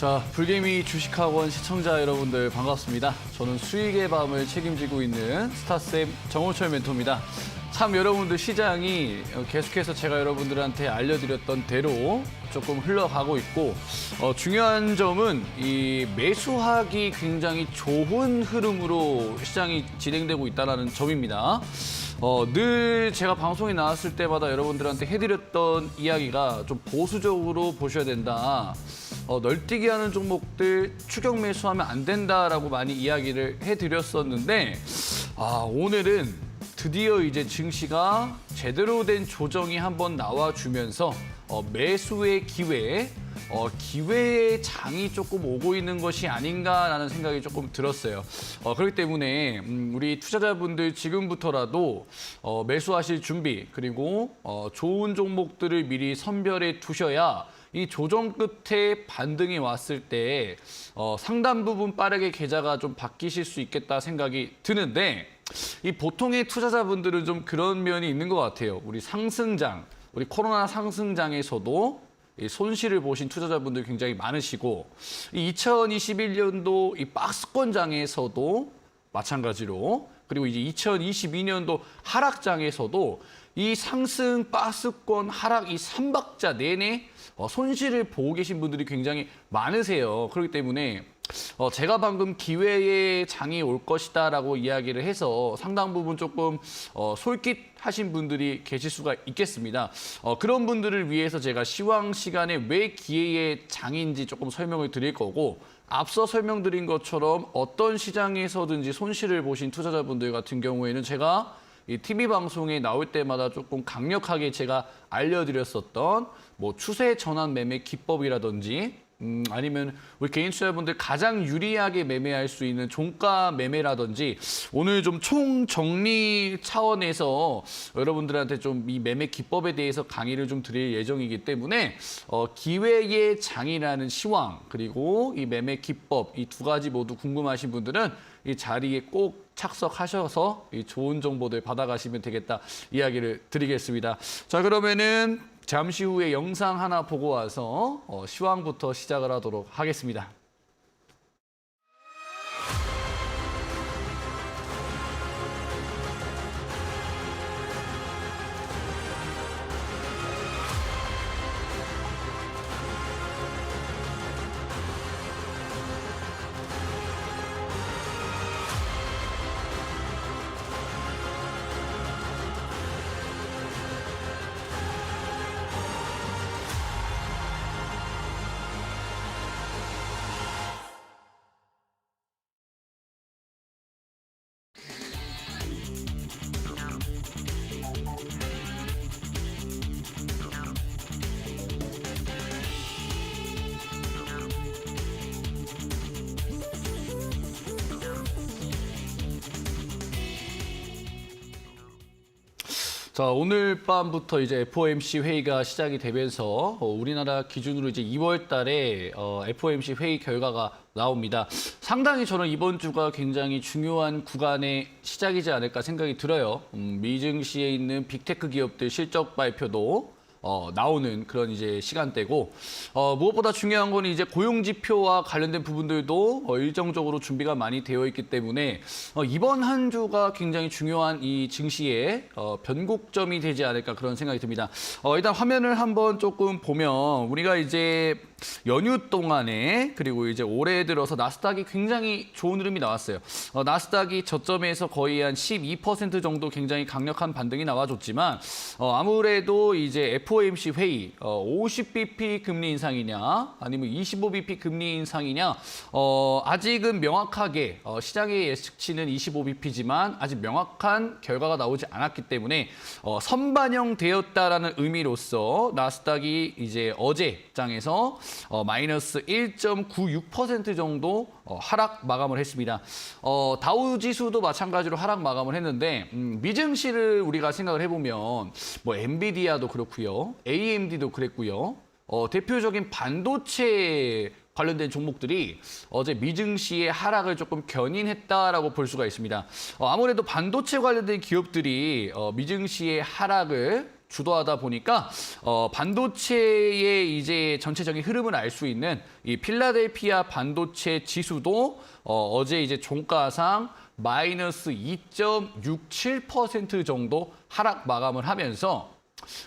자, 불개미 주식학원 시청자 여러분들 반갑습니다. 저는 수익의 밤을 책임지고 있는 스타쌤 정호철 멘토입니다. 참 여러분들 시장이 계속해서 제가 여러분들한테 알려드렸던 대로 조금 흘러가고 있고 중요한 점은 이 매수하기 굉장히 좋은 흐름으로 시장이 진행되고 있다는 점입니다. 늘 제가 방송에 나왔을 때마다 여러분들한테 해드렸던 이야기가 좀 보수적으로 보셔야 된다. 널뛰기 하는 종목들 추격 매수하면 안 된다라고 많이 이야기를 해드렸었는데 오늘은 드디어 이제 증시가 제대로 된 조정이 한번 나와주면서 매수의 기회의 장이 조금 오고 있는 것이 아닌가라는 생각이 조금 들었어요. 그렇기 때문에 우리 투자자분들 지금부터라도 매수하실 준비 그리고 좋은 종목들을 미리 선별해 두셔야 이 조정 끝에 반등이 왔을 때 상당 부분 빠르게 계좌가 좀 바뀌실 수 있겠다 생각이 드는데 이 보통의 투자자분들은 좀 그런 면이 있는 것 같아요. 우리 코로나 상승장에서도 이 손실을 보신 투자자분들 굉장히 많으시고 이 2021년도 이 박스권장에서도 마찬가지로 그리고 이제 2022년도 하락장에서도 이 상승 박스권 하락 이 3박자 내내 손실을 보고 계신 분들이 굉장히 많으세요. 그렇기 때문에 제가 방금 기회의 장이 올 것이다라고 이야기를 해서 상당 부분 조금 솔깃하신 분들이 계실 수가 있겠습니다. 그런 분들을 위해서 제가 시황 시간에 왜 기회의 장인지 조금 설명을 드릴 거고 앞서 설명드린 것처럼 어떤 시장에서든지 손실을 보신 투자자분들 같은 경우에는 제가 이 TV 방송에 나올 때마다 조금 강력하게 제가 알려드렸었던 뭐 추세 전환 매매 기법이라든지 아니면 우리 개인 투자자분들 가장 유리하게 매매할 수 있는 종가 매매라든지 오늘 좀 총정리 차원에서 여러분들한테 좀 이 매매 기법에 대해서 강의를 좀 드릴 예정이기 때문에 기회의 장이라는 시황 그리고 이 매매 기법 이 두 가지 모두 궁금하신 분들은 이 자리에 꼭 착석하셔서 이 좋은 정보들 받아가시면 되겠다 이야기를 드리겠습니다. 자, 그러면은 잠시 후에 영상 하나 보고 와서 시황부터 시작을 하도록 하겠습니다. 자, 오늘 밤부터 이제 FOMC 회의가 시작이 되면서 우리나라 기준으로 이제 2월 달에 FOMC 회의 결과가 나옵니다. 상당히 저는 이번 주가 굉장히 중요한 구간의 시작이지 않을까 생각이 들어요. 미증시에 있는 빅테크 기업들 실적 발표도 나오는 그런 이제 시간대고 무엇보다 중요한 건 이제 고용 지표와 관련된 부분들도 일정적으로 준비가 많이 되어 있기 때문에 이번 한 주가 굉장히 중요한 이 증시의 변곡점이 되지 않을까 그런 생각이 듭니다. 일단 화면을 한번 조금 보면 우리가 이제 연휴 동안에 그리고 이제 올해 들어서 나스닥이 굉장히 좋은 흐름이 나왔어요. 나스닥이 저점에서 거의 한 12% 정도 굉장히 강력한 반등이 나와줬지만 아무래도 이제 FOMC 회의 50bp 금리 인상이냐 아니면 25bp 금리 인상이냐 아직은 명확하게 시장의 예측치는 25bp지만 아직 명확한 결과가 나오지 않았기 때문에 선반영되었다라는 의미로서 나스닥이 이제 어제 장에서 마이너스 1.96% 정도 하락 마감을 했습니다. 다우 지수도 마찬가지로 하락 마감을 했는데 미증시를 우리가 생각을 해보면 뭐 엔비디아도 그렇고요, AMD도 그랬고요. 대표적인 반도체 관련된 종목들이 어제 미증시의 하락을 조금 견인했다라고 볼 수가 있습니다. 아무래도 반도체 관련된 기업들이 미증시의 하락을 주도하다 보니까 반도체의 이제 전체적인 흐름을 알 수 있는 이 필라델피아 반도체 지수도 어제 이제 종가상 마이너스 2.67% 정도 하락 마감을 하면서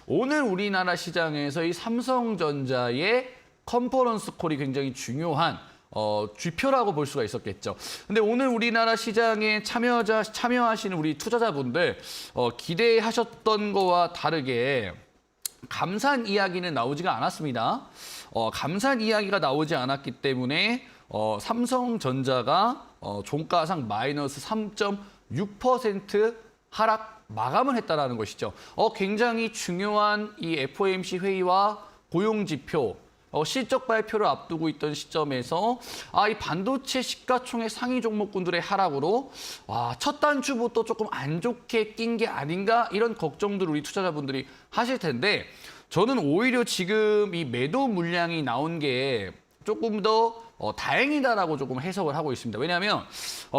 오늘 우리나라 시장에서 이 삼성전자의 컨퍼런스 콜이 굉장히 중요한 쥐표라고 볼 수가 있었겠죠. 근데 오늘 우리나라 시장에 참여하시는 우리 투자자분들 기대하셨던 거와 다르게 감산 이야기는 나오지가 않았습니다. 감산 이야기가 나오지 않았기 때문에 삼성전자가 종가상 마이너스 3.6% 하락 마감을 했다라는 것이죠. 굉장히 중요한 이 FOMC 회의와 고용지표, 실적 발표를 앞두고 있던 시점에서 이 반도체 시가총액 상위 종목군들의 하락으로 첫 단추부터 조금 안 좋게 낀 게 아닌가 이런 걱정들을 우리 투자자분들이 하실 텐데 저는 오히려 지금 이 매도 물량이 나온 게 조금 더 다행이다라고 조금 해석을 하고 있습니다. 왜냐하면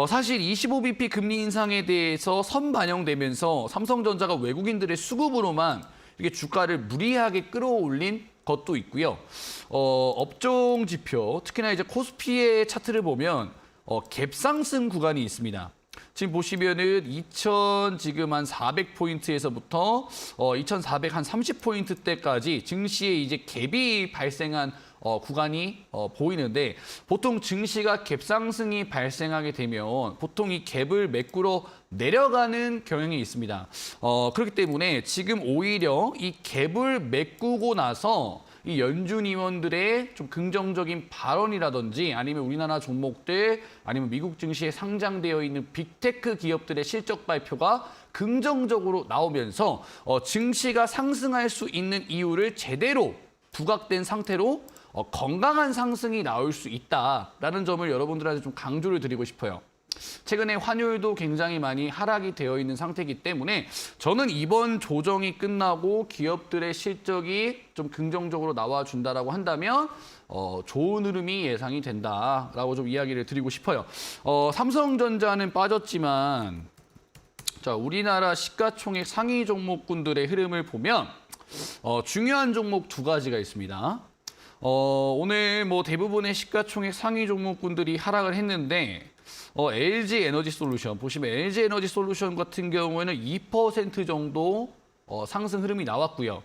사실 25bp 금리 인상에 대해서 선반영되면서 삼성전자가 외국인들의 수급으로만 이게 주가를 무리하게 끌어올린 것도 있고요. 업종 지표, 특히나 이제 코스피의 차트를 보면 갭상승 구간이 있습니다. 지금 보시면은 지금 한 400포인트에서부터 2400 한 30포인트대까지 증시에 이제 갭이 발생한 구간이 보이는데 보통 증시가 갭상승이 발생하게 되면 보통 이 갭을 메꾸러 내려가는 경향이 있습니다. 그렇기 때문에 지금 오히려 이 갭을 메꾸고 나서 이 연준 의원들의 좀 긍정적인 발언이라든지 아니면 우리나라 종목들 아니면 미국 증시에 상장되어 있는 빅테크 기업들의 실적 발표가 긍정적으로 나오면서 증시가 상승할 수 있는 이유를 제대로 부각된 상태로 건강한 상승이 나올 수 있다라는 점을 여러분들한테 좀 강조를 드리고 싶어요. 최근에 환율도 굉장히 많이 하락이 되어 있는 상태이기 때문에 저는 이번 조정이 끝나고 기업들의 실적이 좀 긍정적으로 나와준다라고 한다면 좋은 흐름이 예상이 된다라고 좀 이야기를 드리고 싶어요. 삼성전자는 빠졌지만 자, 우리나라 시가총액 상위 종목군들의 흐름을 보면 중요한 종목 두 가지가 있습니다. 오늘 뭐 대부분의 시가총액 상위 종목군들이 하락을 했는데 LG 에너지 솔루션 보시면 LG 에너지 솔루션 같은 경우에는 2% 정도 상승 흐름이 나왔고요.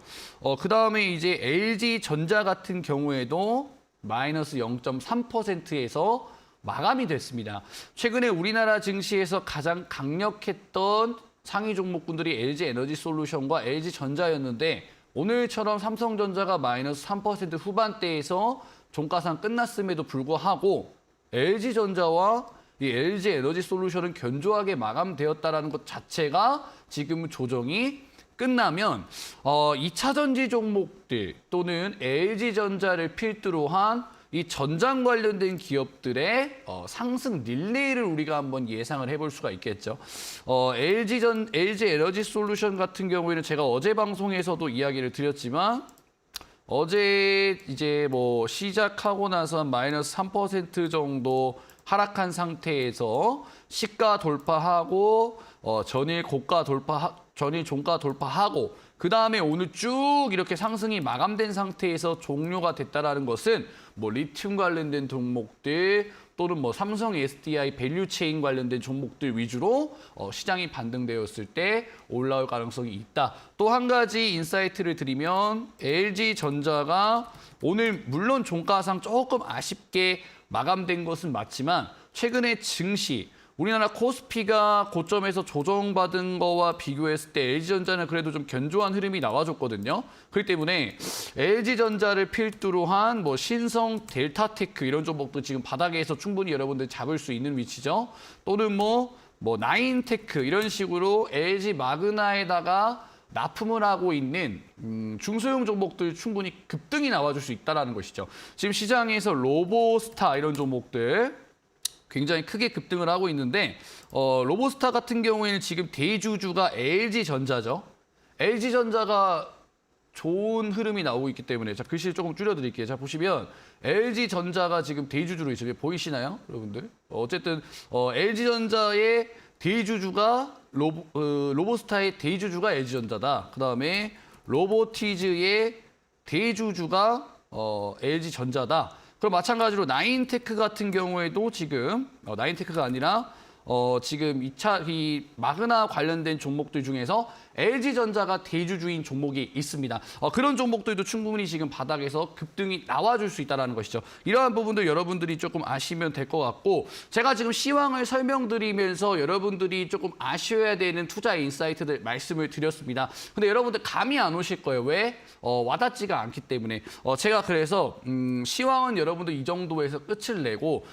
그다음에 이제 LG 전자 같은 경우에도 마이너스 0.3%에서 마감이 됐습니다. 최근에 우리나라 증시에서 가장 강력했던 상위 종목군들이 LG 에너지 솔루션과 LG 전자였는데 오늘처럼 삼성전자가 마이너스 3% 후반대에서 종가상 끝났음에도 불구하고 LG전자와 이 LG 에너지 솔루션은 견조하게 마감되었다는 것 자체가 지금 조정이 끝나면 2차 전지 종목들 또는 LG전자를 필두로 한 이 전장 관련된 기업들의 상승 릴레이를 우리가 한번 예상을 해볼 수가 있겠죠. LG 에너지 솔루션 같은 경우에는 제가 어제 방송에서도 이야기를 드렸지만 어제 이제 뭐 시작하고 나서 마이너스 3% 정도 하락한 상태에서 시가 돌파하고 전일 종가 돌파하고 그 다음에 오늘 쭉 이렇게 상승이 마감된 상태에서 종료가 됐다라는 것은 뭐 리튬 관련된 종목들 또는 뭐 삼성 SDI 밸류체인 관련된 종목들 위주로 시장이 반등되었을 때 올라올 가능성이 있다. 또 한 가지 인사이트를 드리면 LG전자가 오늘 물론 종가상 조금 아쉽게 마감된 것은 맞지만 최근에 증시 우리나라 코스피가 고점에서 조정받은 거와 비교했을 때 LG전자는 그래도 좀 견조한 흐름이 나와줬거든요. 그렇기 때문에 LG전자를 필두로 한 뭐 신성, 델타테크 이런 종목도 지금 바닥에서 충분히 여러분들 잡을 수 있는 위치죠. 또는 뭐 나인테크 이런 식으로 LG 마그나에다가 납품을 하고 있는 중소형 종목들 충분히 급등이 나와줄 수 있다는 것이죠. 지금 시장에서 로보스타 이런 종목들 굉장히 크게 급등을 하고 있는데 로보스타 같은 경우에는 지금 대주주가 LG전자죠. LG전자가 좋은 흐름이 나오고 있기 때문에 자 글씨를 조금 줄여드릴게요. 자 보시면 LG전자가 지금 대주주로 있어요. 보이시나요, 여러분들? 어쨌든 LG전자의 대주주가 로보스타의 대주주가 LG전자다. 그다음에 로보티즈의 대주주가 LG전자다. 그럼 마찬가지로 나인테크 같은 경우에도 지금 나인테크가 아니라 지금 이 마그나 관련된 종목들 중에서 LG전자가 대주주인 종목이 있습니다. 그런 종목들도 충분히 지금 바닥에서 급등이 나와줄 수 있다는 것이죠. 이러한 부분들 여러분들이 조금 아시면 될 것 같고 제가 지금 시황을 설명드리면서 여러분들이 조금 아셔야 되는 투자 인사이트들 말씀을 드렸습니다. 근데 여러분들 감이 안 오실 거예요. 왜? 와닿지가 않기 때문에. 제가 그래서 시황은 여러분들 이 정도에서 끝을 내고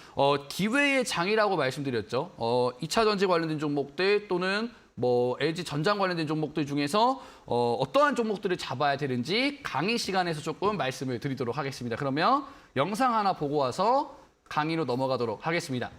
기회의 장이라고 말씀드렸죠. 2차 전지 관련된 종목들 또는 뭐 LG 전장 관련된 종목들 중에서 어떠한 종목들을 잡아야 되는지 강의 시간에서 조금 말씀을 드리도록 하겠습니다. 그러면 영상 하나 보고 와서 강의로 넘어가도록 하겠습니다.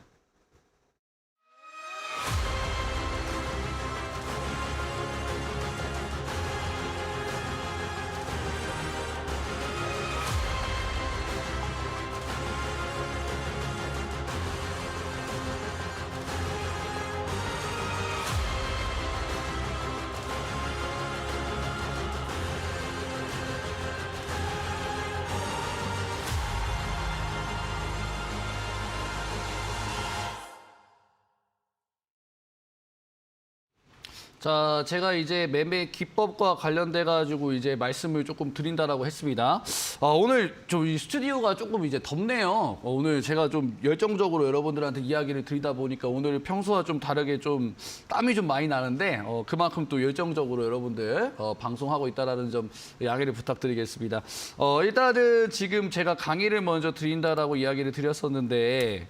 자, 제가 이제 매매 기법과 관련돼 가지고 이제 말씀을 조금 드린다라고 했습니다. 오늘 좀 이 스튜디오가 조금 이제 덥네요. 오늘 제가 좀 열정적으로 여러분들한테 이야기를 드리다 보니까 오늘 평소와 좀 다르게 좀 땀이 좀 많이 나는데 그만큼 또 열정적으로 여러분들 방송하고 있다라는 점 양해를 부탁드리겠습니다. 일단은 지금 제가 강의를 먼저 드린다라고 이야기를 드렸었는데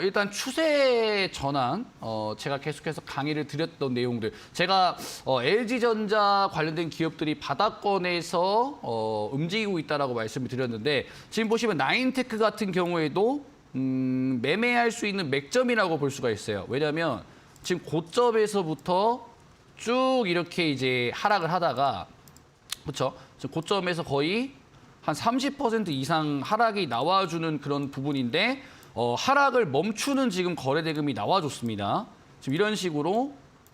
일단 추세 전환, 제가 계속해서 강의를 드렸던 내용들. 제가 LG전자 관련된 기업들이 바닥권에서 움직이고 있다라고 말씀을 드렸는데 지금 보시면 나인테크 같은 경우에도 매매할 수 있는 맥점이라고 볼 수가 있어요. 왜냐하면 지금 고점에서부터 쭉 이렇게 이제 하락을 하다가 그렇죠? 고점에서 거의 한 30% 이상 하락이 나와주는 그런 부분인데 하락을 멈추는 지금 거래대금이 나와줬습니다. 지금 이런 식으로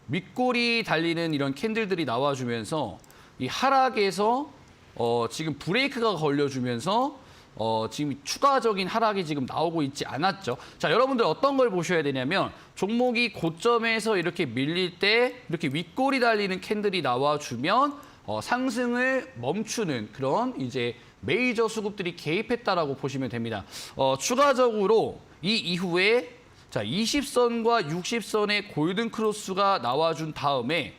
윗골이 달리는 이런 캔들들이 나와주면서 이 하락에서 지금 브레이크가 걸려주면서 지금 추가적인 하락이 지금 나오고 있지 않았죠. 자, 여러분들 어떤 걸 보셔야 되냐면 종목이 고점에서 이렇게 밀릴 때 이렇게 윗골이 달리는 캔들이 나와주면 상승을 멈추는 그런 이제 메이저 수급들이 개입했다라고 보시면 됩니다. 추가적으로 이 이후에 자 20선과 60선의 골든 크로스가 나와준 다음에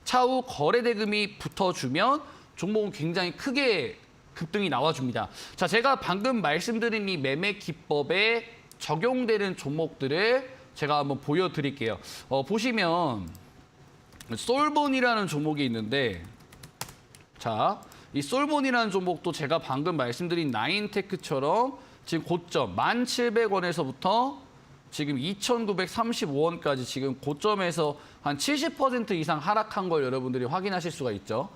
차후 거래대금이 붙어주면 종목은 굉장히 크게 급등이 나와줍니다. 자, 제가 방금 말씀드린 이 매매 기법에 적용되는 종목들을 제가 한번 보여드릴게요. 보시면 솔본이라는 종목이 있는데 자, 이 솔본이라는 종목도 제가 방금 말씀드린 나인테크처럼 지금 고점 1,700원에서부터 지금 2,935원까지 지금 고점에서 한 70% 이상 하락한 걸 여러분들이 확인하실 수가 있죠.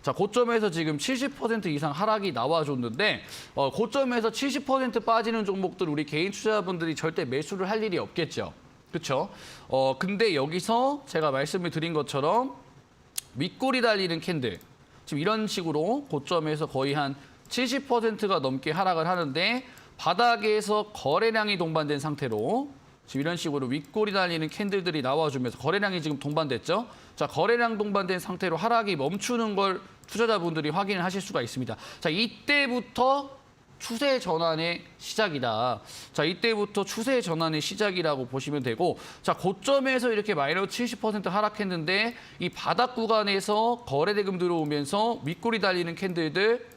자, 고점에서 지금 70% 이상 하락이 나와줬는데 고점에서 70% 빠지는 종목들 우리 개인 투자자분들이 절대 매수를 할 일이 없겠죠. 그렇죠? 근데 여기서 제가 말씀을 드린 것처럼 윗골이 달리는 캔들 지금 이런 식으로 고점에서 거의 한 70%가 넘게 하락을 하는데 바닥에서 거래량이 동반된 상태로 지금 이런 식으로 윗골이 달리는 캔들들이 나와주면서 거래량이 지금 동반됐죠. 자, 거래량 동반된 상태로 하락이 멈추는 걸 투자자분들이 확인을 하실 수가 있습니다. 자, 이때부터 추세 전환의 시작이다. 자, 이때부터 추세 전환의 시작이라고 보시면 되고, 자, 고점에서 이렇게 마이너스 70% 하락했는데 이 바닥 구간에서 거래대금 들어오면서 윗골이 달리는 캔들들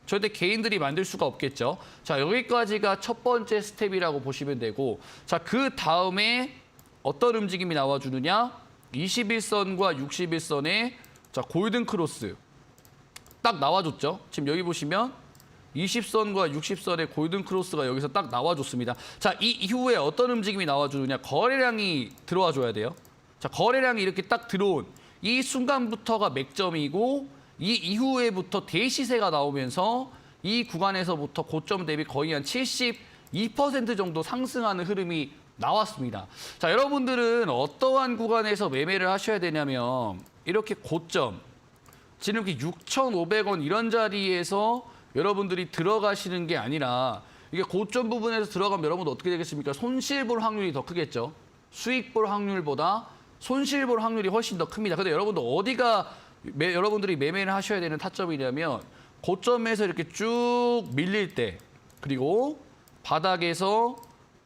절대 개인들이 만들 수가 없겠죠. 자, 여기까지가 첫 번째 스텝이라고 보시면 되고, 자, 그 다음에 어떤 움직임이 나와주느냐? 21선과 61선의 자, 골든 크로스 딱 나와줬죠. 지금 여기 보시면 20선과 60선의 골든 크로스가 여기서 딱 나와줬습니다. 자, 이 이후에 어떤 움직임이 나와주느냐? 거래량이 들어와줘야 돼요. 자, 거래량이 이렇게 딱 들어온 이 순간부터가 맥점이고 이 이후에부터 대시세가 나오면서 이 구간에서부터 고점 대비 거의 한 72% 정도 상승하는 흐름이 나왔습니다. 자, 여러분들은 어떠한 구간에서 매매를 하셔야 되냐면 이렇게 고점 지금 이렇게 6,500원 이런 자리에서 여러분들이 들어가시는 게 아니라 이게 고점 부분에서 들어가면 여러분들 어떻게 되겠습니까? 손실 볼 확률이 더 크겠죠. 수익 볼 확률보다 손실 볼 확률이 훨씬 더 큽니다. 근데 여러분들 어디가 여러분들이 매매를 하셔야 되는 타점이냐면 고점에서 이렇게 쭉 밀릴 때 그리고 바닥에서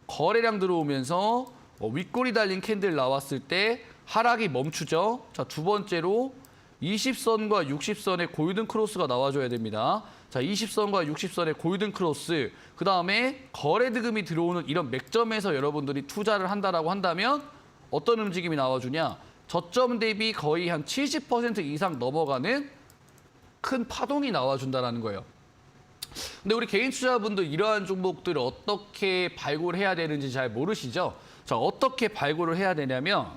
거래량 들어오면서 윗골이 달린 캔들 나왔을 때 하락이 멈추죠. 자, 두 번째로 20선과 60선의 골든 크로스가 나와줘야 됩니다. 자, 20선과 60선의 골든 크로스, 그 다음에 거래 득음이 들어오는 이런 맥점에서 여러분들이 투자를 한다라고 한다면 어떤 움직임이 나와주냐? 저점 대비 거의 한 70% 이상 넘어가는 큰 파동이 나와준다는 거예요. 근데 우리 개인 투자분들 이러한 종목들을 어떻게 발굴해야 되는지 잘 모르시죠? 자, 어떻게 발굴을 해야 되냐면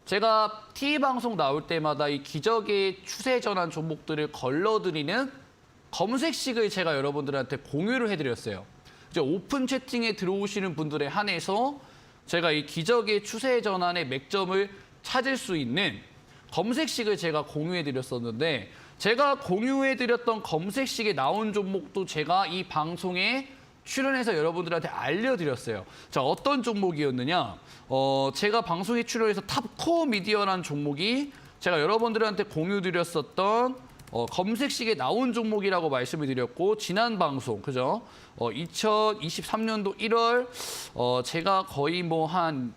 제가 TV방송 나올 때마다 이 기적의 추세 전환 종목들을 걸러드리는 검색식을 제가 여러분들한테 공유를 해드렸어요. 이제 오픈 채팅에 들어오시는 분들에 한해서 제가 이 기적의 추세 전환의 맥점을 찾을 수 있는 검색식을 제가 공유해드렸었는데 제가 공유해드렸던 검색식에 나온 종목도 제가 이 방송에 출연해서 여러분들한테 알려드렸어요. 자, 어떤 종목이었느냐? 제가 방송에 출연해서 탑코어 미디어라는 종목이 제가 여러분들한테 공유드렸었던 검색식에 나온 종목이라고 말씀을 드렸고 지난 방송, 그죠? 2023년도 1월 제가 거의 뭐 한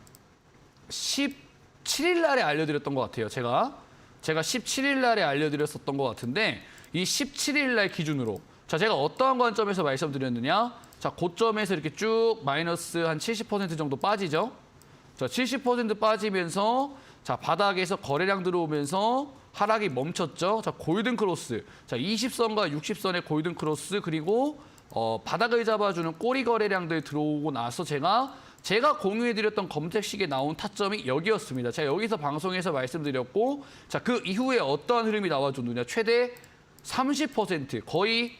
17일 날에 알려드렸던 것 같아요. 제가 17일 날에 알려드렸었던 것 같은데 이 17일 날 기준으로 자, 제가 어떠한 관점에서 말씀드렸느냐? 자, 고점에서 이렇게 쭉 마이너스 한 70% 정도 빠지죠. 자, 70% 빠지면서 자, 바닥에서 거래량 들어오면서 하락이 멈췄죠. 자, 골든 크로스. 자, 20선과 60선의 골든 크로스 그리고 바닥을 잡아주는 꼬리 거래량들 들어오고 나서 제가 공유해드렸던 검색식에 나온 타점이 여기였습니다. 제가 여기서 방송에서 말씀드렸고 자, 그 이후에 어떠한 흐름이 나와줬느냐. 최대 30% 거의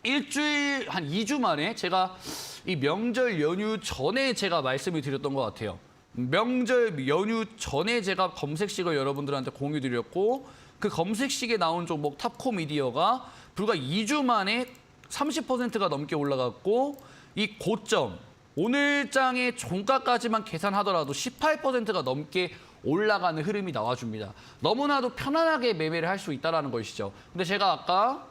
일주일 한 2주 만에 제가 이 명절 연휴 전에 제가 말씀을 드렸던 것 같아요. 명절 연휴 전에 제가 검색식을 여러분들한테 공유드렸고 그 검색식에 나온 종목 탑코 미디어가 불과 2주 만에 30%가 넘게 올라갔고 이 고점 오늘 장의 종가까지만 계산하더라도 18%가 넘게 올라가는 흐름이 나와줍니다. 너무나도 편안하게 매매를 할 수 있다는 것이죠. 근데 제가 아까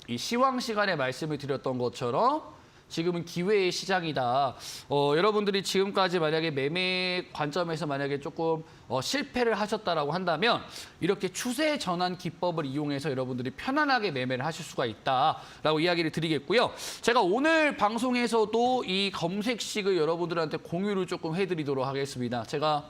이 시황 시간에 말씀을 드렸던 것처럼 지금은 기회의 시장이다. 여러분들이 지금까지 만약에 매매 관점에서 만약에 조금 실패를 하셨다라고 한다면 이렇게 추세 전환 기법을 이용해서 여러분들이 편안하게 매매를 하실 수가 있다라고 이야기를 드리겠고요. 제가 오늘 방송에서도 이 검색식을 여러분들한테 공유를 조금 해드리도록 하겠습니다. 제가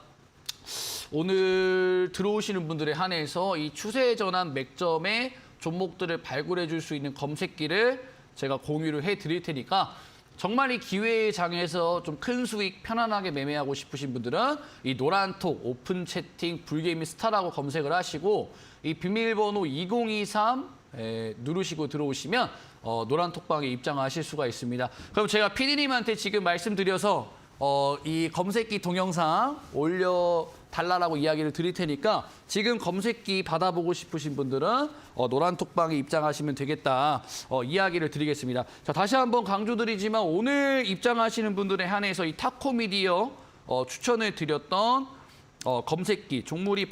오늘 들어오시는 분들에 한해서 이 추세 전환 맥점의 종목들을 발굴해 줄 수 있는 검색기를 제가 공유를 해드릴 테니까 정말 이 기회의 장에서 좀 큰 수익 편안하게 매매하고 싶으신 분들은 이 노란톡 오픈 채팅 불게임이 스타라고 검색을 하시고 이 비밀번호 2023 누르시고 들어오시면 노란톡방에 입장하실 수가 있습니다. 그럼 제가 PD님한테 지금 말씀드려서 이 검색기 동영상 올려달라고 이야기를 드릴 테니까 지금 검색기 받아보고 싶으신 분들은 노란톡방에 입장하시면 되겠다 이야기를 드리겠습니다. 자, 다시 한번 강조드리지만 오늘 입장하시는 분들에 한해서 이 타코미디어 추천을 드렸던 검색기, 종목이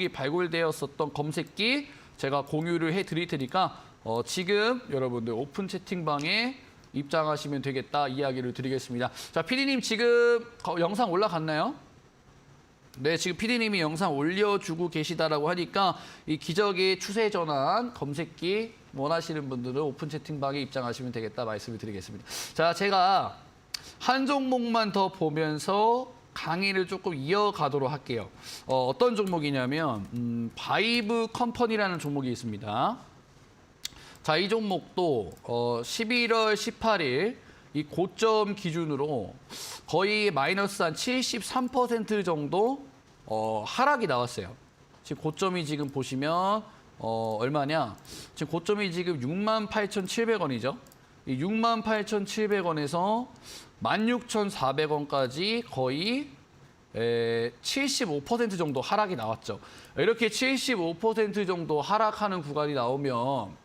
발굴되었었던 검색기 제가 공유를 해드릴 테니까 지금 여러분들 오픈 채팅방에 입장하시면 되겠다 이야기를 드리겠습니다. 자, PD님 지금 영상 올라갔나요? 네, 지금 PD님이 영상 올려주고 계시다라고 하니까 이 기적의 추세 전환 검색기 원하시는 분들은 오픈 채팅방에 입장하시면 되겠다 말씀을 드리겠습니다. 자, 제가 한 종목만 더 보면서 강의를 조금 이어가도록 할게요. 어떤 종목이냐면 바이브 컴퍼니라는 종목이 있습니다. 자, 이 종목도 11월 18일 이 고점 기준으로 거의 마이너스 한 73% 정도 하락이 나왔어요. 지금 고점이 지금 보시면 얼마냐? 지금 고점이 지금 68,700원이죠. 이 68,700원에서 16,400원까지 거의 75% 정도 하락이 나왔죠. 이렇게 75% 정도 하락하는 구간이 나오면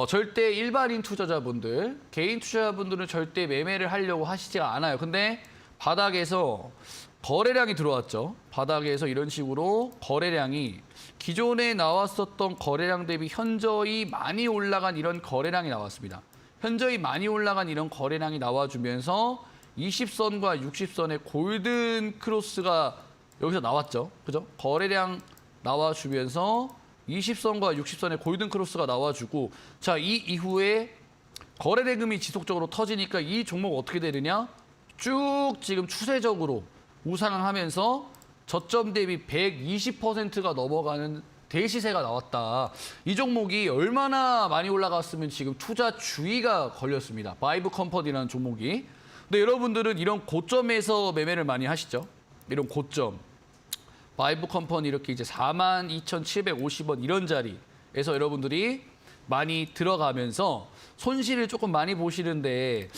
절대 일반인 투자자분들, 개인 투자자분들은 절대 매매를 하려고 하시지 않아요. 근데 바닥에서 거래량이 들어왔죠. 바닥에서 이런 식으로 거래량이 기존에 나왔었던 거래량 대비 현저히 많이 올라간 이런 거래량이 나왔습니다. 현저히 많이 올라간 이런 거래량이 나와주면서 20선과 60선의 골든 크로스가 여기서 나왔죠. 그죠? 거래량 나와주면서 20선과 60선의 골든 크로스가 나와주고 자, 이 이후에 거래 대금이 지속적으로 터지니까 이 종목 어떻게 되느냐? 쭉 지금 추세적으로 우상향하면서 저점 대비 120%가 넘어가는 대시세가 나왔다. 이 종목이 얼마나 많이 올라갔으면 지금 투자 주의가 걸렸습니다. 바이브 컴퍼니라는 종목이. 근데 여러분들은 이런 고점에서 매매를 많이 하시죠? 이런 고점. 바이브 컴퍼니 이렇게 이제 42,750원 이런 자리에서 여러분들이 많이 들어가면서 손실을 조금 많이 보시는데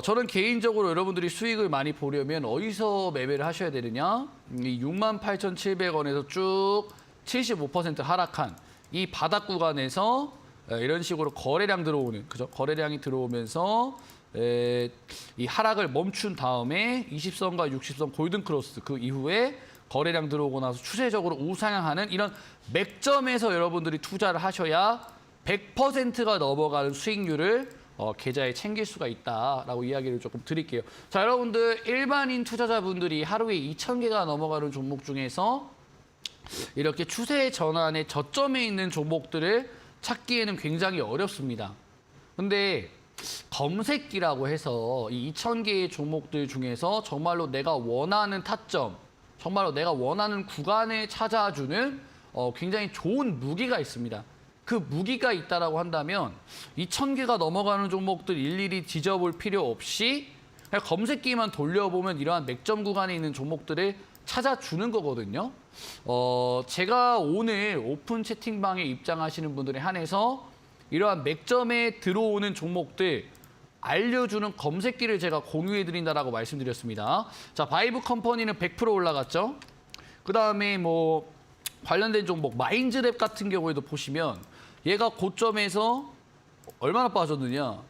저는 개인적으로 여러분들이 수익을 많이 보려면 어디서 매매를 하셔야 되느냐? 이 68,700원에서 쭉 75% 하락한 이 바닥 구간에서 이런 식으로 거래량 들어오는, 그죠? 거래량이 들어오면서 이 하락을 멈춘 다음에 20선과 60선 골든 크로스 그 이후에 거래량 들어오고 나서 추세적으로 우상향하는 이런 맥점에서 여러분들이 투자를 하셔야 100%가 넘어가는 수익률을 계좌에 챙길 수가 있다라고 이야기를 조금 드릴게요. 자, 여러분들 일반인 투자자분들이 하루에 2,000개가 넘어가는 종목 중에서 이렇게 추세 전환의 저점에 있는 종목들을 찾기에는 굉장히 어렵습니다. 근데 검색기라고 해서 이 2,000개의 종목들 중에서 정말로 내가 원하는 타점, 정말로 내가 원하는 구간에 찾아주는 굉장히 좋은 무기가 있습니다. 그 무기가 있다라고 한다면 2,000개가 넘어가는 종목들 일일이 뒤져볼 필요 없이 그냥 검색기만 돌려보면 이러한 맥점 구간에 있는 종목들을 찾아주는 거거든요. 제가 오늘 오픈 채팅방에 입장하시는 분들에 한해서 이러한 맥점에 들어오는 종목들 알려주는 검색기를 제가 공유해드린다라고 말씀드렸습니다. 자, 바이브 컴퍼니는 100% 올라갔죠. 그 다음에 뭐 관련된 종목 마인즈랩 같은 경우에도 보시면 얘가 고점에서 얼마나 빠졌느냐.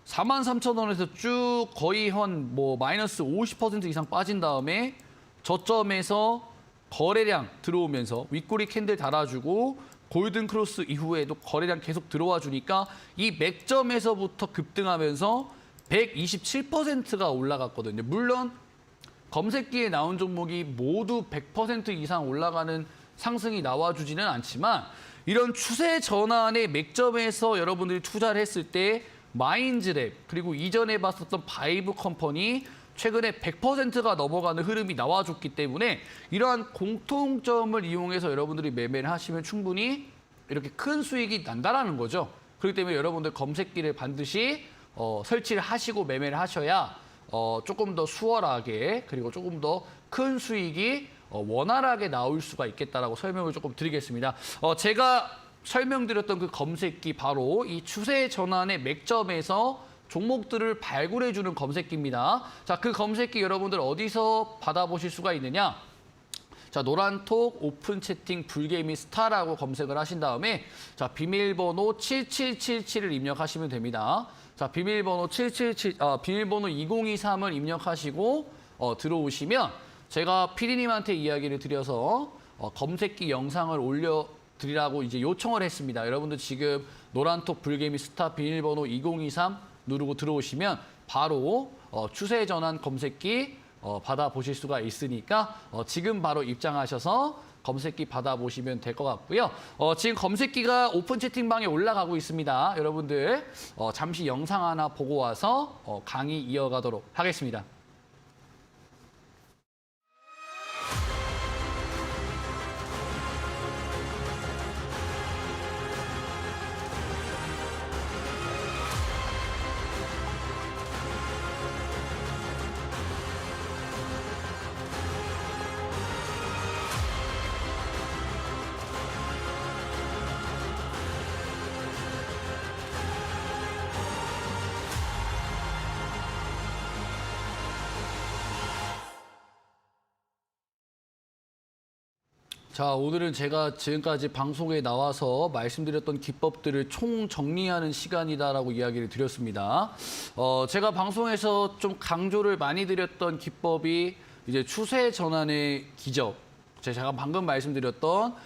43,000원에서 쭉 거의 한 뭐 마이너스 50% 이상 빠진 다음에 저점에서 거래량 들어오면서 윗꼬리 캔들 달아주고 골든 크로스 이후에도 거래량 계속 들어와 주니까 이 맥점에서부터 급등하면서 127%가 올라갔거든요. 물론 검색기에 나온 종목이 모두 100% 이상 올라가는 상승이 나와주지는 않지만 이런 추세 전환의 맥점에서 여러분들이 투자를 했을 때 마인즈랩 그리고 이전에 봤었던 바이브 컴퍼니 최근에 100%가 넘어가는 흐름이 나와줬기 때문에 이러한 공통점을 이용해서 여러분들이 매매를 하시면 충분히 이렇게 큰 수익이 난다라는 거죠. 그렇기 때문에 여러분들 검색기를 반드시 설치를 하시고 매매를 하셔야 조금 더 수월하게 그리고 조금 더 큰 수익이 원활하게 나올 수가 있겠다라고 설명을 조금 드리겠습니다. 제가 설명드렸던 그 검색기 바로 이 추세 전환의 맥점에서 종목들을 발굴해주는 검색기입니다. 자, 그 검색기 여러분들 어디서 받아보실 수가 있느냐? 자, 노란톡 오픈 채팅 불개미 스타라고 검색을 하신 다음에 자, 비밀번호 7777을 입력하시면 됩니다. 자, 비밀번호 2023을 입력하시고 들어오시면 제가 PD님한테 이야기를 드려서 검색기 영상을 올려드리라고 이제 요청을 했습니다. 여러분들 지금 노란톡 불개미 스타 비밀번호 2023 누르고 들어오시면 바로 추세 전환 검색기 받아보실 수가 있으니까 지금 바로 입장하셔서 검색기 받아보시면 될 것 같고요. 지금 검색기가 오픈 채팅방에 올라가고 있습니다. 여러분들 잠시 영상 하나 보고 와서 강의 이어가도록 하겠습니다. 자, 오늘은 제가 지금까지 방송에 나와서 말씀드렸던 기법들을 총 정리하는 시간이다라고 이야기를 드렸습니다. 제가 방송에서 좀 강조를 많이 드렸던 기법이 이제 추세 전환의 기적. 제가 방금 말씀드렸던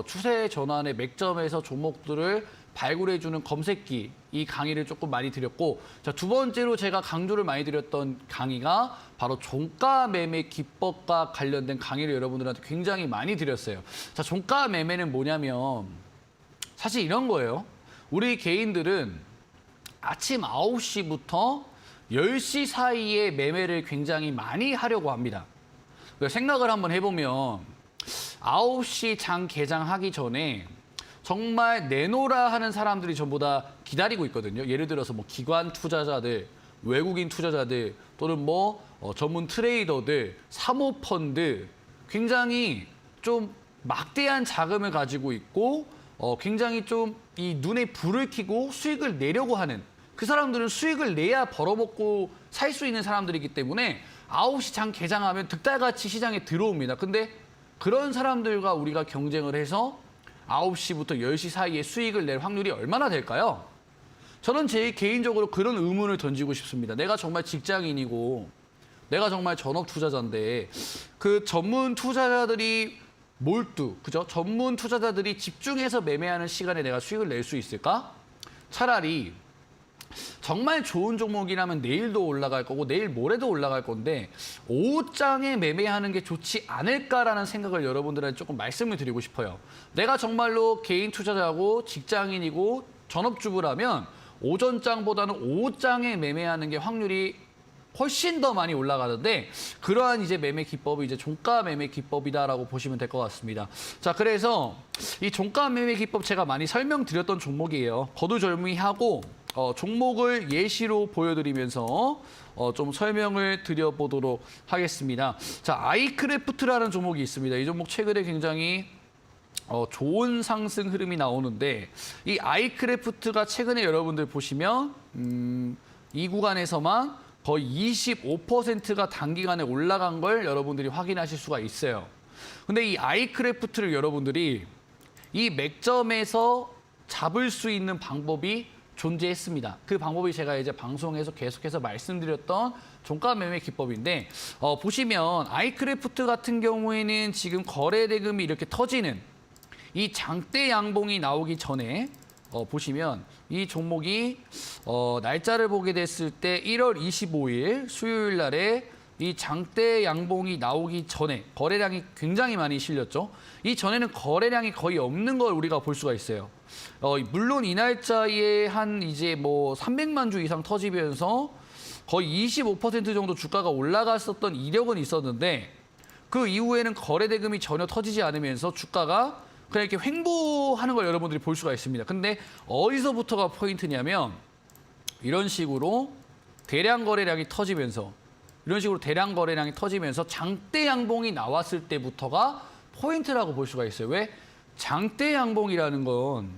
추세 전환의 맥점에서 종목들을 발굴해주는 검색기, 이 강의를 조금 많이 드렸고, 자, 두 번째로 제가 강조를 많이 드렸던 강의가 바로 종가 매매 기법과 관련된 강의를 여러분들한테 굉장히 많이 드렸어요. 자, 종가 매매는 뭐냐면 사실 이런 거예요. 우리 개인들은 아침 9시부터 10시 사이에 매매를 굉장히 많이 하려고 합니다. 생각을 한번 해보면 9시 장 개장하기 전에 정말 내놓으라 하는 사람들이 전부 다 기다리고 있거든요. 예를 들어서 뭐 기관 투자자들, 외국인 투자자들 또는 뭐 전문 트레이더들, 사모펀드, 굉장히 좀 막대한 자금을 가지고 있고 굉장히 좀 이 눈에 불을 켜고 수익을 내려고 하는, 그 사람들은 수익을 내야 벌어먹고 살 수 있는 사람들이기 때문에 9시 장 개장하면 득달같이 시장에 들어옵니다. 근데 그런 사람들과 우리가 경쟁을 해서 9시부터 10시 사이에 수익을 낼 확률이 얼마나 될까요? 저는 제 개인적으로 그런 의문을 던지고 싶습니다. 내가 정말 직장인이고 내가 정말 전업 투자자인데 그 전문 투자자들이 몰두, 그죠? 전문 투자자들이 집중해서 매매하는 시간에 내가 수익을 낼 수 있을까? 차라리 정말 좋은 종목이라면 내일도 올라갈 거고 내일 모레도 올라갈 건데 오후장에 매매하는 게 좋지 않을까라는 생각을 여러분들한테 조금 말씀을 드리고 싶어요. 내가 정말로 개인 투자자고 직장인이고 전업주부라면 오전장보다는 오후장에 매매하는 게 확률이 훨씬 더 많이 올라가는데 그러한 이제 매매 기법이 이제 종가 매매 기법이다라고 보시면 될 것 같습니다. 자, 그래서 이 종가 매매 기법 제가 많이 설명드렸던 종목이에요. 거두절미하고 종목을 예시로 보여드리면서 좀 설명을 드려보도록 하겠습니다. 자, 아이크래프트라는 종목이 있습니다. 이 종목 최근에 굉장히 좋은 상승 흐름이 나오는데 이 아이크래프트가 최근에 여러분들 보시면 이 구간에서만 거의 25%가 단기간에 올라간 걸 여러분들이 확인하실 수가 있어요. 근데 이 아이크래프트를 여러분들이 이 맥점에서 잡을 수 있는 방법이 존재했습니다. 그 방법이 제가 이제 방송에서 계속해서 말씀드렸던 종가 매매 기법인데 보시면 아이크래프트 같은 경우에는 지금 거래 대금이 이렇게 터지는 이 장대 양봉이 나오기 전에 보시면 이 종목이 날짜를 보게 됐을 때 1월 25일 수요일 날에 이 장대 양봉이 나오기 전에 거래량이 굉장히 많이 실렸죠. 이 전에는 거래량이 거의 없는 걸 우리가 볼 수가 있어요. 물론 이 날짜에 한 이제 뭐 300만 주 이상 터지면서 거의 25% 정도 주가가 올라갔었던 이력은 있었는데 그 이후에는 거래 대금이 전혀 터지지 않으면서 주가가 그냥 이렇게 횡보하는 걸 여러분들이 볼 수가 있습니다. 근데 어디서부터가 포인트냐면 이런 식으로 대량 거래량이 터지면서 장대 양봉이 나왔을 때부터가 포인트라고 볼 수가 있어요. 왜? 장대 양봉이라는 건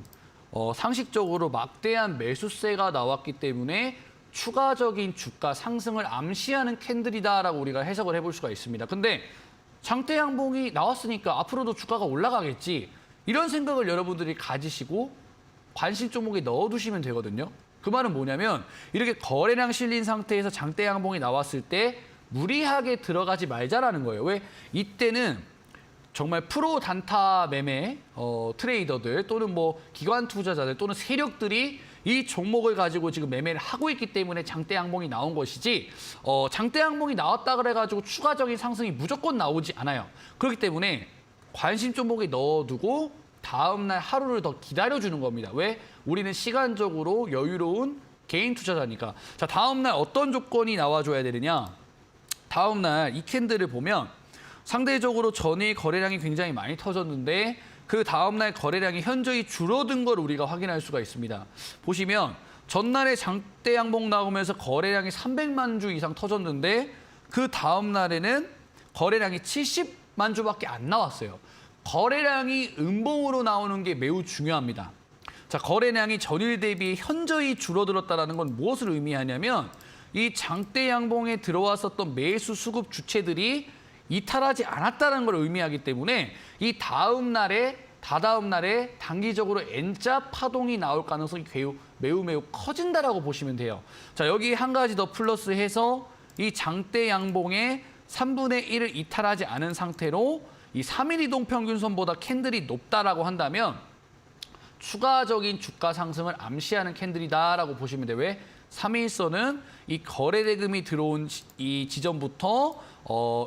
상식적으로 막대한 매수세가 나왔기 때문에 추가적인 주가 상승을 암시하는 캔들이다라고 우리가 해석을 해볼 수가 있습니다. 근데 장대 양봉이 나왔으니까 앞으로도 주가가 올라가겠지. 이런 생각을 여러분들이 가지시고 관심 종목에 넣어두시면 되거든요. 그 말은 뭐냐면 이렇게 거래량 실린 상태에서 장대 양봉이 나왔을 때 무리하게 들어가지 말자라는 거예요. 왜? 이때는 정말 프로 단타 매매 트레이더들 또는 뭐 기관 투자자들 또는 세력들이 이 종목을 가지고 지금 매매를 하고 있기 때문에 장대 양봉이 나온 것이지 장대 양봉이 나왔다 그래가지고 추가적인 상승이 무조건 나오지 않아요. 그렇기 때문에 관심 종목에 넣어두고 다음 날 하루를 더 기다려주는 겁니다. 왜? 우리는 시간적으로 여유로운 개인 투자자니까. 자, 다음 날 어떤 조건이 나와줘야 되느냐? 다음 날 이 캔들을 보면 상대적으로 전일 거래량이 굉장히 많이 터졌는데 그 다음 날 거래량이 현저히 줄어든 걸 우리가 확인할 수가 있습니다. 보시면 전날에 장대 양봉 나오면서 거래량이 300만 주 이상 터졌는데 그 다음 날에는 거래량이 70만 주밖에 안 나왔어요. 거래량이 음봉으로 나오는 게 매우 중요합니다. 자, 거래량이 전일 대비 현저히 줄어들었다는 건 무엇을 의미하냐면 이 장대 양봉에 들어왔었던 매수 수급 주체들이 이탈하지 않았다는 걸 의미하기 때문에 이 다다음 날에 단기적으로 N자 파동이 나올 가능성이 매우 커진다라고 보시면 돼요. 자, 여기 한 가지 더 플러스해서 이 장대 양봉의 3분의 1을 이탈하지 않은 상태로 이 3일 이동 평균선보다 캔들이 높다라고 한다면 추가적인 주가 상승을 암시하는 캔들이다라고 보시면 돼요. 왜? 3일선은 이 거래대금이 들어온 이 지점부터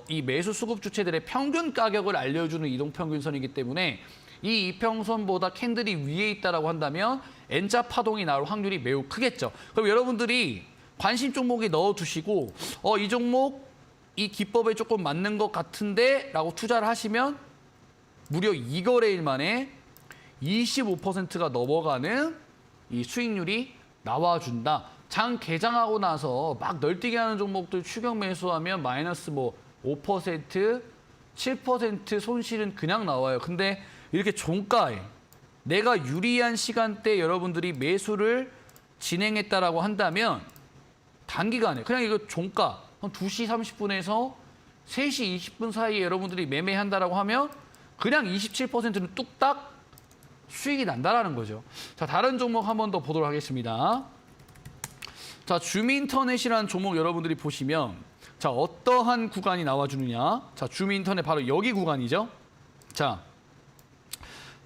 이 매수 수급 주체들의 평균 가격을 알려주는 이동평균선이기 때문에 이 이평선보다 캔들이 위에 있다라고 한다면 N자 파동이 나올 확률이 매우 크겠죠. 그럼 여러분들이 관심 종목에 넣어두시고 이 종목 이 기법에 조금 맞는 것 같은데 라고 투자를 하시면 무려 2거래일 만에 25%가 넘어가는 이 수익률이 나와준다. 장 개장하고 나서 막 널뛰게 하는 종목들 추격 매수하면 마이너스 5%, 7% 손실은 그냥 나와요. 근데 이렇게 종가에 내가 유리한 시간대 여러분들이 매수를 진행했다라고 한다면 단기간에 그냥 이거 종가 한 2시 30분에서 3시 20분 사이에 여러분들이 매매한다라고 하면 그냥 27%는 뚝딱 수익이 난다라는 거죠. 자, 다른 종목 한 번 더 보도록 하겠습니다. 자, 줌인터넷이라는 종목 여러분들이 보시면 자, 어떠한 구간이 나와주느냐. 자, 줌인터넷 바로 여기 구간이죠. 자,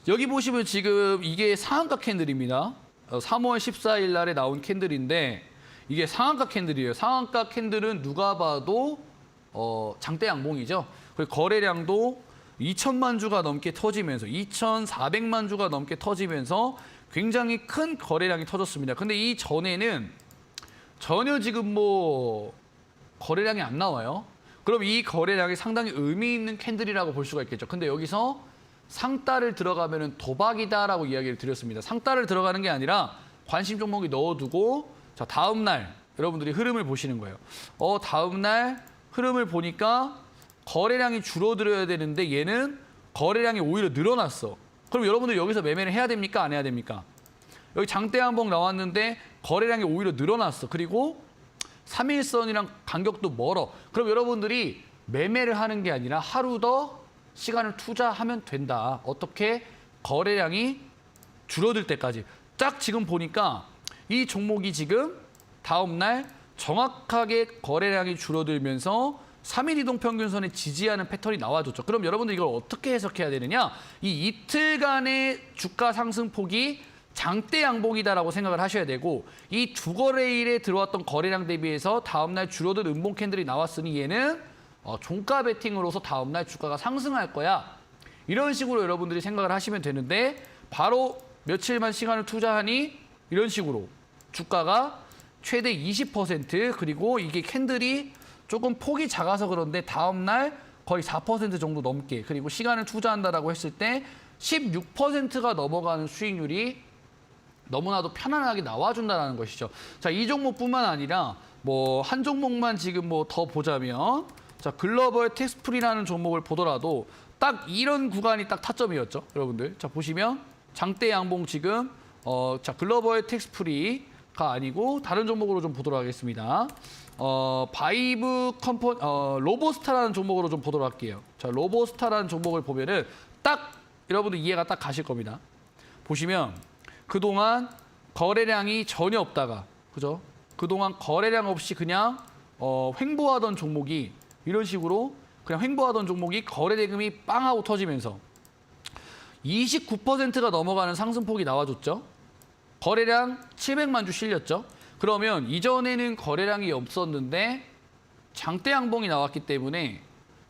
여기 보시면 지금 이게 상한가 캔들입니다. 3월 14일 날에 나온 캔들인데 이게 상한가 캔들이에요. 상한가 캔들은 누가 봐도 장대 양봉이죠. 그리고 거래량도 2천만 주가 넘게 터지면서 2,400만 주가 넘게 터지면서 굉장히 큰 거래량이 터졌습니다. 근데 이 전에는 전혀 지금 거래량이 안 나와요. 그럼 이 거래량이 상당히 의미 있는 캔들이라고 볼 수가 있겠죠. 근데 여기서 상따를 들어가면은 도박이다라고 이야기를 드렸습니다. 상따를 들어가는 게 아니라 관심 종목이 넣어두고 자, 다음 날 여러분들이 흐름을 보시는 거예요. 다음 날 흐름을 보니까 거래량이 줄어들어야 되는데 얘는 거래량이 오히려 늘어났어. 그럼 여러분들 여기서 매매를 해야 됩니까? 안 해야 됩니까? 여기 장대 양봉 나왔는데 거래량이 오히려 늘어났어. 그리고 3일선이랑 간격도 멀어. 그럼 여러분들이 매매를 하는 게 아니라 하루 더 시간을 투자하면 된다. 어떻게? 거래량이 줄어들 때까지. 딱 지금 보니까 이 종목이 지금 다음 날 정확하게 거래량이 줄어들면서 3일 이동 평균선에 지지하는 패턴이 나와줬죠. 그럼 여러분들 이걸 어떻게 해석해야 되느냐? 이 이틀간의 주가 상승폭이 장대 양봉이다라고 생각을 하셔야 되고 이 두 거래일에 들어왔던 거래량 대비해서 다음 날 줄어든 음봉 캔들이 나왔으니 얘는 종가 베팅으로서 다음 날 주가가 상승할 거야. 이런 식으로 여러분들이 생각을 하시면 되는데 바로 며칠만 시간을 투자하니 이런 식으로 주가가 최대 20% 그리고 이게 캔들이 조금 폭이 작아서 그런데 다음 날 거의 4% 정도 넘게 그리고 시간을 투자한다라고 했을 때 16%가 넘어가는 수익률이 너무나도 편안하게 나와준다는 것이죠. 자, 이 종목뿐만 아니라 한 종목만 지금 더 보자면 자, 글로벌 텍스프리라는 종목을 보더라도 딱 이런 구간이 딱 타점이었죠, 여러분들. 자, 보시면 장대 양봉 지금 자, 글로벌 텍스프리가 아니고 다른 종목으로 좀 보도록 하겠습니다. 로보스타라는 종목으로 좀 보도록 할게요. 자, 로보스타라는 종목을 보면은 딱 여러분들 이해가 딱 가실 겁니다. 보시면 그동안 거래량이 전혀 없다가 그죠? 그동안 거래량 없이 그냥 횡보하던 종목이 이런 식으로 그냥 횡보하던 종목이 거래 대금이 빵 하고 터지면서 29%가 넘어가는 상승폭이 나와줬죠. 거래량 700만 주 실렸죠. 그러면 이전에는 거래량이 없었는데 장대 양봉이 나왔기 때문에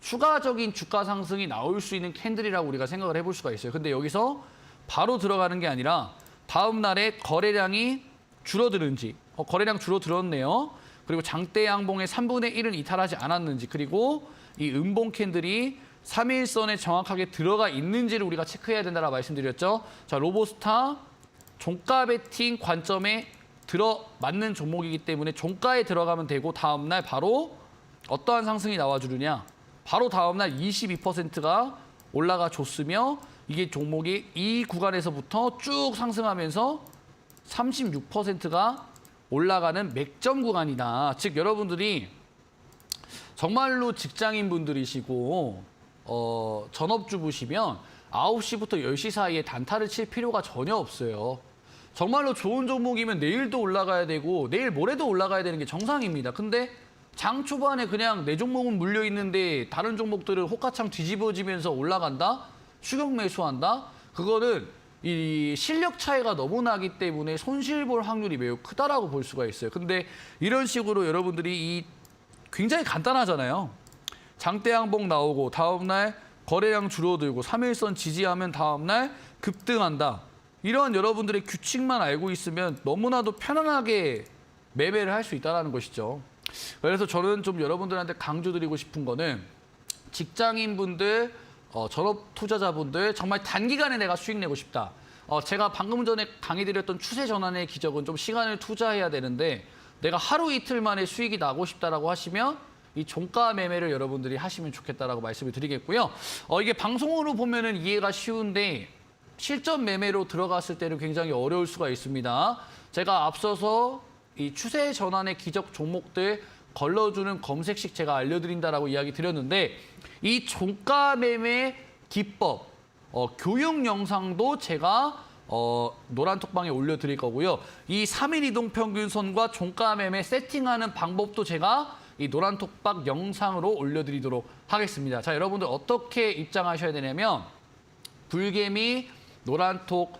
추가적인 주가 상승이 나올 수 있는 캔들이라고 우리가 생각을 해볼 수가 있어요. 근데 여기서 바로 들어가는 게 아니라 다음 날에 거래량이 줄어드는지 거래량 줄어들었네요. 그리고 장대 양봉의 3분의 1은 이탈하지 않았는지 그리고 이 음봉 캔들이 3일선에 정확하게 들어가 있는지를 우리가 체크해야 된다고 말씀드렸죠. 자, 로보스타 종가 베팅 관점에 맞는 종목이기 때문에 종가에 들어가면 되고 다음 날 바로 어떠한 상승이 나와주느냐. 바로 다음 날 22%가 올라가 줬으며 이게 종목이 이 구간에서부터 쭉 상승하면서 36%가 올라가는 맥점 구간이다. 즉 여러분들이 정말로 직장인 분들이시고 전업주부시면 9시부터 10시 사이에 단타를 칠 필요가 전혀 없어요. 정말로 좋은 종목이면 내일도 올라가야 되고 내일 모레도 올라가야 되는 게 정상입니다. 근데 장 초반에 그냥 내 종목은 물려 있는데 다른 종목들은 호가창 뒤집어지면서 올라간다? 추격 매수한다? 그거는 이 실력 차이가 너무 나기 때문에 손실 볼 확률이 매우 크다라고 볼 수가 있어요. 근데 이런 식으로 여러분들이 굉장히 간단하잖아요. 장대 양봉 나오고 다음날 거래량 줄어들고 3일선 지지하면 다음날 급등한다. 이런 여러분들의 규칙만 알고 있으면 너무나도 편안하게 매매를 할 수 있다는 것이죠. 그래서 저는 좀 여러분들한테 강조드리고 싶은 거는 직장인분들, 전업 투자자분들 정말 단기간에 내가 수익 내고 싶다. 제가 방금 전에 강의드렸던 추세 전환의 기적은 좀 시간을 투자해야 되는데 내가 하루 이틀 만에 수익이 나고 싶다라고 하시면 이 종가 매매를 여러분들이 하시면 좋겠다라고 말씀을 드리겠고요. 이게 방송으로 보면은 이해가 쉬운데 실전 매매로 들어갔을 때는 굉장히 어려울 수가 있습니다. 제가 앞서서 이 추세 전환의 기적 종목들 걸러주는 검색식 제가 알려드린다라고 이야기 드렸는데 이 종가 매매 기법 교육 영상도 제가 노란톡방에 올려드릴 거고요. 이 3일 이동 평균선과 종가 매매 세팅하는 방법도 제가 이 노란톡방 영상으로 올려드리도록 하겠습니다. 자, 여러분들 어떻게 입장하셔야 되냐면 불개미 노란톡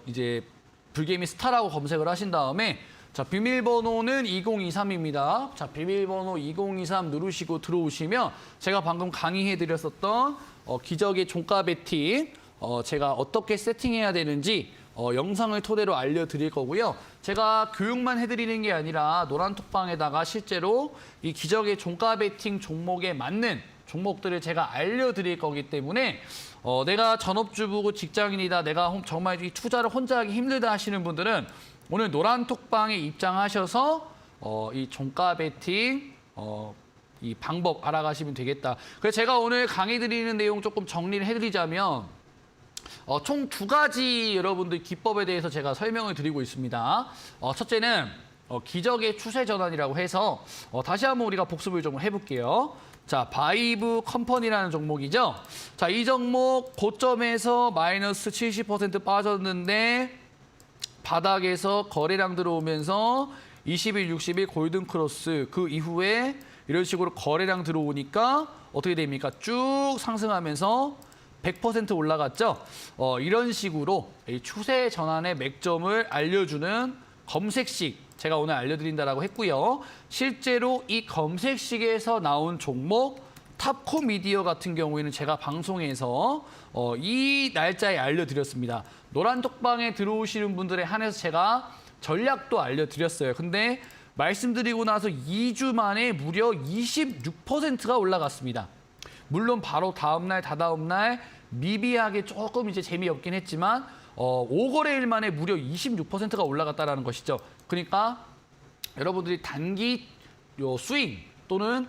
이제 불개미 스타라고 검색을 하신 다음에 자, 비밀번호는 2023입니다. 자, 비밀번호 2023 누르시고 들어오시면 제가 방금 강의해드렸었던 기적의 종가 베팅 제가 어떻게 세팅해야 되는지 영상을 토대로 알려드릴 거고요. 제가 교육만 해드리는 게 아니라 노란톡방에다가 실제로 이 기적의 종가 베팅 종목에 맞는 종목들을 제가 알려드릴 거기 때문에 내가 전업주부고 직장인이다. 내가 정말 이 투자를 혼자 하기 힘들다 하시는 분들은 오늘 노란톡방에 입장하셔서 이 종가 베팅 이 방법 알아가시면 되겠다. 그래서 제가 오늘 강의 드리는 내용 조금 정리를 해드리자면 총 2가지 여러분들 기법에 대해서 제가 설명을 드리고 있습니다. 첫째는 기적의 추세 전환이라고 해서 다시 한번 우리가 복습을 좀 해볼게요. 자, 바이브 컴퍼니라는 종목이죠. 자, 이 종목 고점에서 마이너스 70% 빠졌는데 바닥에서 거래량 들어오면서 20일, 60일 골든 크로스 그 이후에 이런 식으로 거래량 들어오니까 어떻게 됩니까? 쭉 상승하면서 100% 올라갔죠. 이런 식으로 이 추세 전환의 맥점을 알려주는 검색식 제가 오늘 알려드린다라고 했고요. 실제로 이 검색식에서 나온 종목 탑코미디어 같은 경우에는 제가 방송에서 이 날짜에 알려드렸습니다. 노란톡방에 들어오시는 분들에 한해서 제가 전략도 알려드렸어요. 근데 말씀드리고 나서 2주 만에 무려 26%가 올라갔습니다. 물론 바로 다음날, 다다음날 미비하게 조금 이제 재미없긴 했지만 5거래일 만에 무려 26%가 올라갔다는 것이죠. 그러니까 여러분들이 단기 수익 또는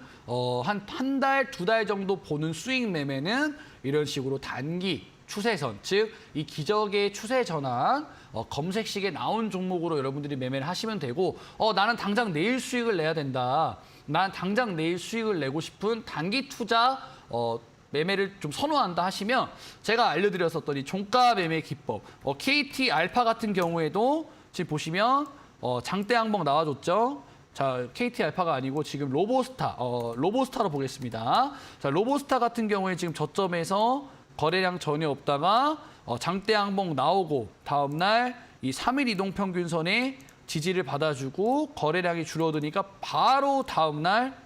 한 달, 2달 정도 보는 수익 매매는 이런 식으로 단기 추세선, 즉 이 기적의 추세 전환 검색식에 나온 종목으로 여러분들이 매매를 하시면 되고 나는 당장 내일 수익을 내야 된다. 난 당장 내일 수익을 내고 싶은 단기 투자 매매를 좀 선호한다 하시면 제가 알려드렸었던 이 종가 매매 기법 KT 알파 같은 경우에도 지금 보시면 장대 항목 나와줬죠. 자, KT 알파가 아니고 지금 로보스타로 보겠습니다. 자, 로보스타 같은 경우에 지금 저점에서 거래량 전혀 없다가 장대 항목 나오고 다음날 이 3일 이동 평균선에 지지를 받아주고 거래량이 줄어드니까 바로 다음날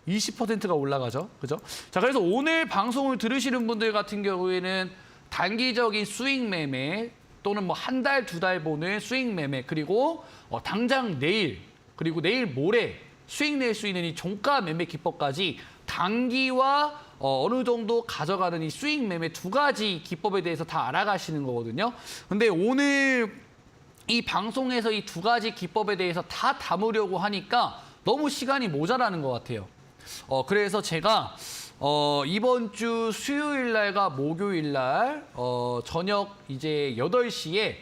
20%가 올라가죠. 그죠? 자, 그래서 오늘 방송을 들으시는 분들 같은 경우에는 단기적인 수익 매매 또는 뭐 한 달, 2달 보는 수익 매매 그리고 당장 내일 그리고 내일 모레 수익 낼 수 있는 이 종가 매매 기법까지 단기와 어느 정도 가져가는 이 수익 매매 2가지 기법에 대해서 다 알아가시는 거거든요. 근데 오늘 이 방송에서 이 2가지 기법에 대해서 다 담으려고 하니까 너무 시간이 모자라는 것 같아요. 그래서 제가 이번 주 수요일 날과 목요일 날 저녁 이제 8시에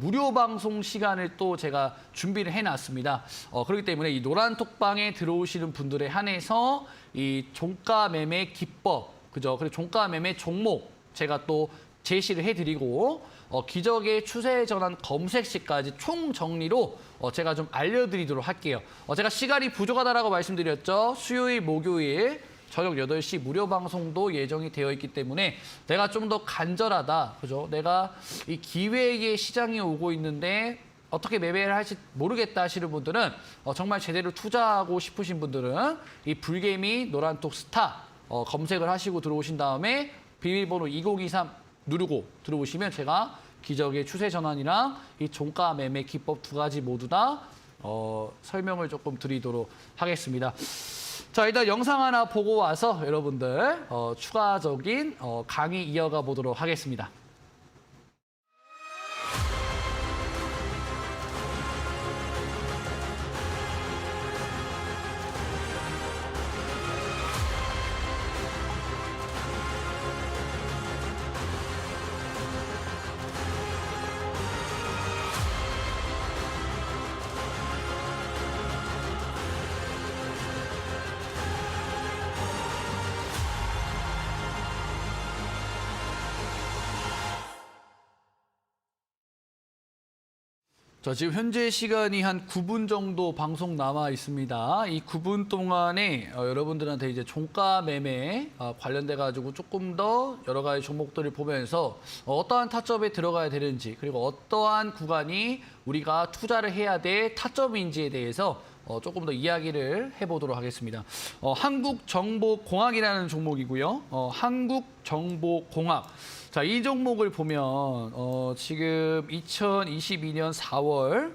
무료 방송 시간을 또 제가 준비를 해놨습니다. 그렇기 때문에 이 노란톡방에 들어오시는 분들에 한해서 이 종가 매매 기법, 그죠? 그리고 종가 매매 종목 제가 또 제시를 해드리고 기적의 추세 전환 검색 시까지 총 정리로 제가 좀 알려드리도록 할게요. 제가 시간이 부족하다라고 말씀드렸죠. 수요일, 목요일 저녁 8시 무료 방송도 예정이 되어 있기 때문에 내가 좀 더 간절하다, 그죠? 내가 이 기회의 시장이 오고 있는데 어떻게 매매를 할지 모르겠다 하시는 분들은 정말 제대로 투자하고 싶으신 분들은 이 불개미 노란톡 스타 검색을 하시고 들어오신 다음에 비밀번호 2023 누르고 들어오시면 제가 기적의 추세 전환이랑 이 종가 매매 기법 2가지 모두 다 설명을 조금 드리도록 하겠습니다. 자, 일단 영상 하나 보고 와서 여러분들 추가적인 강의 이어가 보도록 하겠습니다. 자, 지금 현재 시간이 한 9분 정도 방송 남아 있습니다. 이 9분 동안에 여러분들한테 이제 종가 매매 관련돼 가지고 조금 더 여러 가지 종목들을 보면서 어떠한 타점에 들어가야 되는지, 그리고 어떠한 구간이 우리가 투자를 해야 될 타점인지에 대해서 조금 더 이야기를 해보도록 하겠습니다. 한국정보공학이라는 종목이고요. 한국정보공학. 자, 이 종목을 보면 지금 2022년 4월,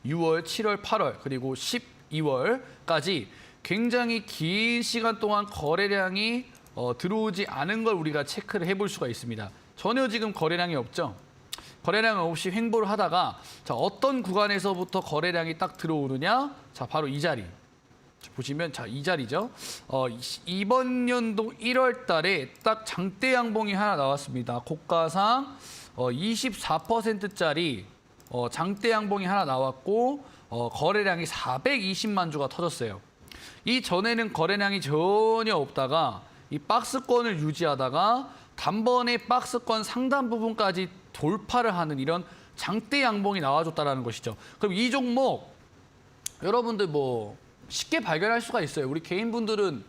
6월, 7월, 8월, 그리고 12월까지 굉장히 긴 시간 동안 거래량이 들어오지 않은 걸 우리가 체크를 해볼 수가 있습니다. 전혀 지금 거래량이 없죠. 거래량 없이 횡보를 하다가 자, 어떤 구간에서부터 거래량이 딱 들어오느냐? 자, 바로 이 자리. 보시면 자, 이 자리죠. 이번 연도 1월 달에 딱 장대 양봉이 하나 나왔습니다. 고가상 24%짜리 장대 양봉이 하나 나왔고 거래량이 420만 주가 터졌어요. 이 전에는 거래량이 전혀 없다가 이 박스권을 유지하다가 단번에 박스권 상단 부분까지 돌파를 하는 이런 장대 양봉이 나와줬다는 것이죠. 그럼 이 종목 여러분들 뭐 쉽게 발견할 수가 있어요. 우리 개인분들은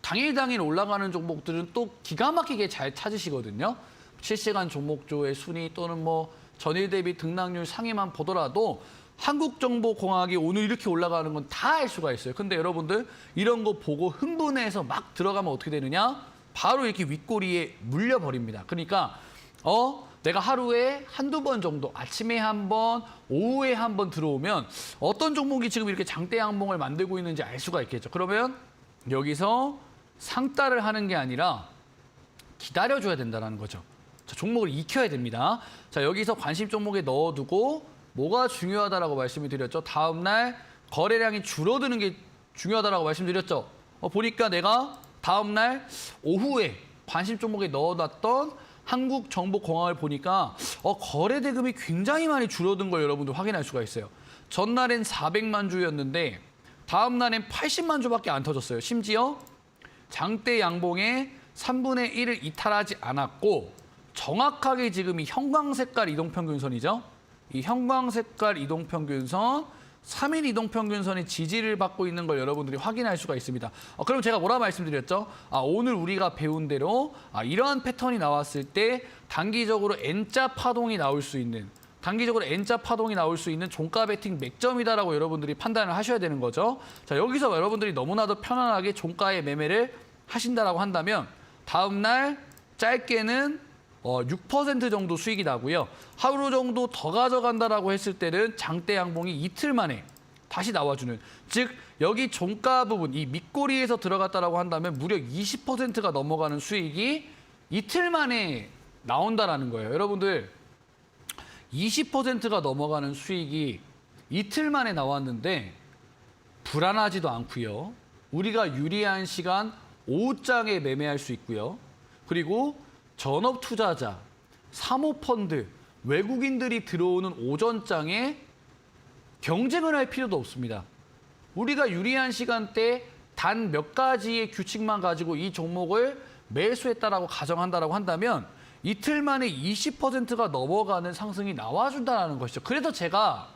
당일 올라가는 종목들은 또 기가 막히게 잘 찾으시거든요. 실시간 종목조의 순위 또는 뭐 전일 대비 등락률 상위만 보더라도 한국정보공학이 오늘 이렇게 올라가는 건 다 알 수가 있어요. 근데 여러분들 이런 거 보고 흥분해서 막 들어가면 어떻게 되느냐? 바로 이렇게 윗꼬리에 물려버립니다. 그러니까 내가 하루에 한두 번 정도 아침에 한 번, 오후에 한 번 들어오면 어떤 종목이 지금 이렇게 장대 양봉을 만들고 있는지 알 수가 있겠죠. 그러면 여기서 상따를 하는 게 아니라 기다려줘야 된다는 거죠. 자, 종목을 익혀야 됩니다. 자, 여기서 관심 종목에 넣어두고 뭐가 중요하다라고 말씀을 드렸죠. 다음 날 거래량이 줄어드는 게 중요하다라고 말씀드렸죠. 보니까 내가 다음 날 오후에 관심 종목에 넣어놨던 한국정보공학을 보니까 거래 대금이 굉장히 많이 줄어든 걸 여러분들 확인할 수가 있어요. 전날엔 400만 주였는데 다음 날엔 80만 주밖에 안 터졌어요. 심지어 장대 양봉의 3분의 1을 이탈하지 않았고 정확하게 지금 이 형광색깔 이동평균선이죠. 이 형광색깔 이동평균선 3일 이동평균선의 지지를 받고 있는 걸 여러분들이 확인할 수가 있습니다. 그럼 제가 뭐라 말씀드렸죠? 오늘 우리가 배운 대로 이러한 패턴이 나왔을 때 단기적으로 N자 파동이 나올 수 있는 종가 베팅 맥점이다라고 여러분들이 판단을 하셔야 되는 거죠. 자, 여기서 여러분들이 너무나도 편안하게 종가의 매매를 하신다라고 한다면 다음 날 짧게는 6% 정도 수익이 나고요. 하루 정도 더 가져간다라고 했을 때는 장대 양봉이 이틀 만에 다시 나와주는, 즉 여기 종가 부분, 이 밑꼬리에서 들어갔다라고 한다면 무려 20%가 넘어가는 수익이 이틀 만에 나온다라는 거예요. 여러분들 20%가 넘어가는 수익이 이틀 만에 나왔는데 불안하지도 않고요. 우리가 유리한 시간 오후장에 매매할 수 있고요. 그리고 전업 투자자, 사모펀드, 외국인들이 들어오는 오전장에 경쟁을 할 필요도 없습니다. 우리가 유리한 시간대에 단 몇 가지의 규칙만 가지고 이 종목을 매수했다라고 가정한다라고 한다면 이틀 만에 20%가 넘어가는 상승이 나와준다는 것이죠. 그래서 제가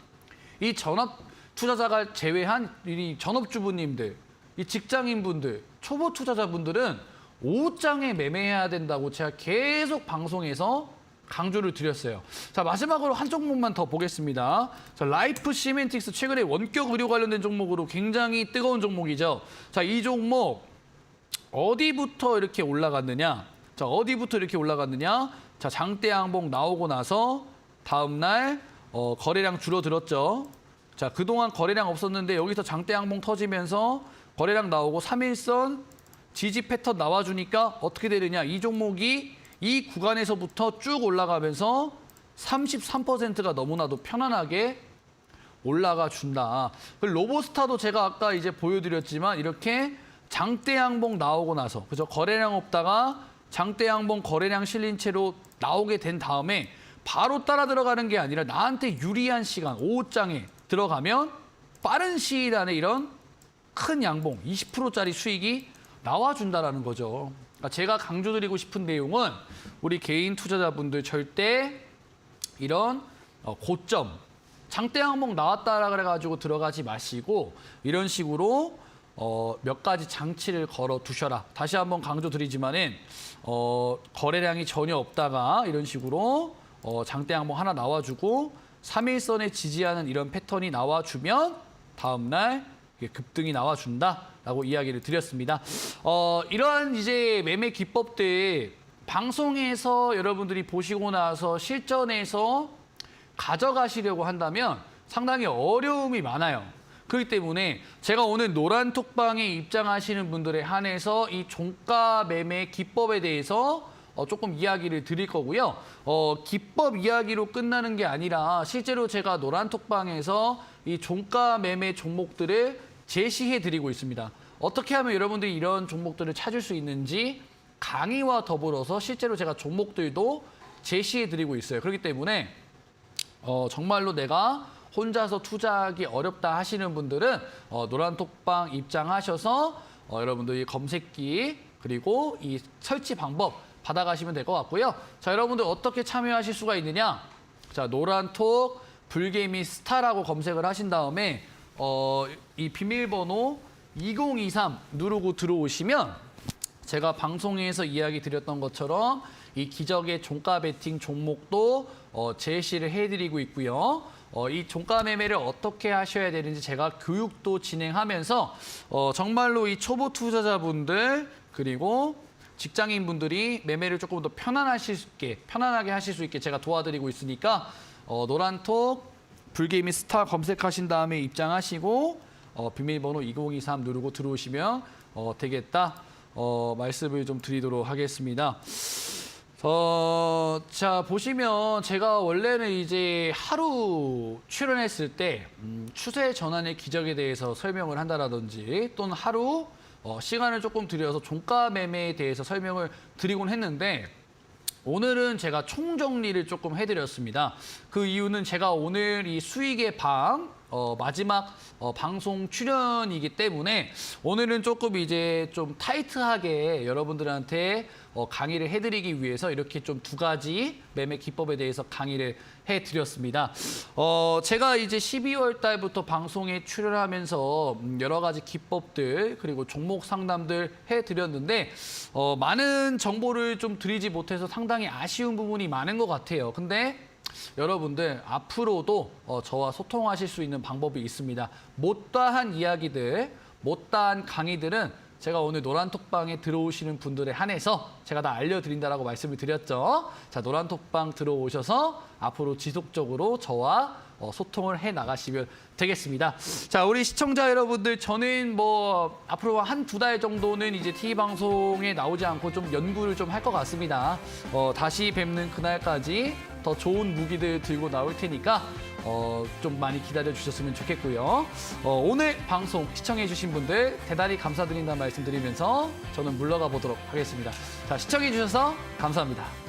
이 전업 투자자가 제외한 이 전업주부님들, 이 직장인분들, 초보 투자자분들은 오후장에 매매해야 된다고 제가 계속 방송에서 강조를 드렸어요. 자, 마지막으로 한 종목만 더 보겠습니다. 자, 라이프 시멘틱스 최근에 원격 의료 관련된 종목으로 굉장히 뜨거운 종목이죠. 자, 이 종목 어디부터 이렇게 올라갔느냐? 자, 어디부터 이렇게 올라갔느냐? 자, 장대 양봉 나오고 나서 다음 날 거래량 줄어들었죠. 자, 그동안 거래량 없었는데 여기서 장대 양봉 터지면서 거래량 나오고 3일선 지지 패턴 나와주니까 어떻게 되느냐? 이 종목이 이 구간에서부터 쭉 올라가면서 33%가 너무나도 편안하게 올라가 준다. 로보스타도 제가 아까 이제 보여드렸지만 이렇게 장대 양봉 나오고 나서 그죠? 거래량 없다가 장대 양봉 거래량 실린 채로 나오게 된 다음에 바로 따라 들어가는 게 아니라 나한테 유리한 시간 오후장에 들어가면 빠른 시일 안에 이런 큰 양봉 20%짜리 수익이 나와준다라는 거죠. 그러니까 제가 강조드리고 싶은 내용은 우리 개인 투자자분들 절대 이런 고점 장대 양봉 나왔다라 그래가지고 들어가지 마시고 이런 식으로 몇 가지 장치를 걸어 두셔라. 다시 한번 강조드리지만은 거래량이 전혀 없다가 이런 식으로 장대 양봉 하나 나와주고 3일선에 지지하는 이런 패턴이 나와주면 다음 날 급등이 나와준다라고 이야기를 드렸습니다. 이러한 이제 매매 기법들 방송에서 여러분들이 보시고 나서 실전에서 가져가시려고 한다면 상당히 어려움이 많아요. 그렇기 때문에 제가 오늘 노란톡방에 입장하시는 분들에 한해서 이 종가 매매 기법에 대해서 조금 이야기를 드릴 거고요. 기법 이야기로 끝나는 게 아니라 실제로 제가 노란톡방에서 이 종가 매매 종목들을 제시해 드리고 있습니다. 어떻게 하면 여러분들이 이런 종목들을 찾을 수 있는지 강의와 더불어서 실제로 제가 종목들도 제시해 드리고 있어요. 그렇기 때문에 정말로 내가 혼자서 투자하기 어렵다 하시는 분들은 노란톡방 입장하셔서 여러분들이 검색기 그리고 이 설치 방법 받아가시면 될 것 같고요. 자, 여러분들 어떻게 참여하실 수가 있느냐? 자, 노란톡 불개미 스타라고 검색을 하신 다음에 이 비밀번호 2023 누르고 들어오시면 제가 방송에서 이야기 드렸던 것처럼 이 기적의 종가 베팅 종목도 제시를 해드리고 있고요. 이 종가 매매를 어떻게 하셔야 되는지 제가 교육도 진행하면서 정말로 이 초보 투자자분들 그리고 직장인분들이 매매를 조금 더 편안하게 하실 수 있게 제가 도와드리고 있으니까 노란톡 불개미 스타 검색하신 다음에 입장하시고 비밀번호 2023 누르고 들어오시면 되겠다 말씀을 좀 드리도록 하겠습니다. 자, 보시면 제가 원래는 이제 하루 출연했을 때 추세 전환의 기적에 대해서 설명을 한다라든지 또는 하루 시간을 조금 들여서 종가 매매에 대해서 설명을 드리곤 했는데 오늘은 제가 총정리를 조금 해드렸습니다. 그 이유는 제가 오늘 이 수익의 방 마지막 방송 출연이기 때문에 오늘은 조금 이제 좀 타이트하게 여러분들한테 강의를 해드리기 위해서 이렇게 좀 두 가지 매매 기법에 대해서 강의를 해드렸습니다. 제가 이제 12월 달부터 방송에 출연하면서 여러 가지 기법들 그리고 종목 상담들 해드렸는데 많은 정보를 좀 드리지 못해서 상당히 아쉬운 부분이 많은 것 같아요. 근데 여러분들 앞으로도 저와 소통하실 수 있는 방법이 있습니다. 못다한 이야기들, 못다한 강의들은 제가 오늘 노란톡방에 들어오시는 분들에 한해서 제가 다 알려드린다라고 말씀을 드렸죠. 자, 노란톡방 들어오셔서 앞으로 지속적으로 저와 소통을 해 나가시면 되겠습니다. 자, 우리 시청자 여러분들, 저는 뭐 앞으로 한 두 달 정도는 이제 TV 방송에 나오지 않고 좀 연구를 좀 할 것 같습니다. 다시 뵙는 그날까지 더 좋은 무기들 들고 나올 테니까 좀 많이 기다려 주셨으면 좋겠고요. 오늘 방송 시청해 주신 분들 대단히 감사드린다는 말씀드리면서 저는 물러가 보도록 하겠습니다. 자, 시청해 주셔서 감사합니다.